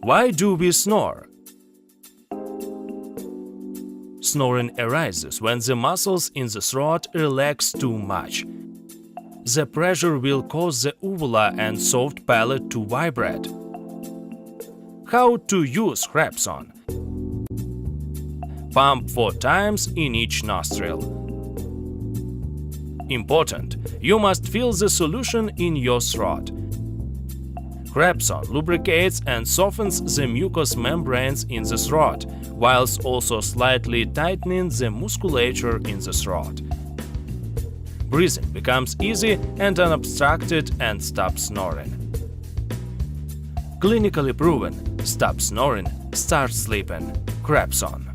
Why do we snore? Snoring arises when the muscles in the throat relax too much. The pressure will cause the uvula and soft palate to vibrate. How to use Hrapson? Pump 4 times in each nostril. Important: you must feel the solution in your throat. Hrapson lubricates and softens the mucous membranes in the throat, whilst also slightly tightening the musculature in the throat. Breathing becomes easy and unobstructed and stops snoring. Clinically proven: stop snoring, start sleeping. Hrapson.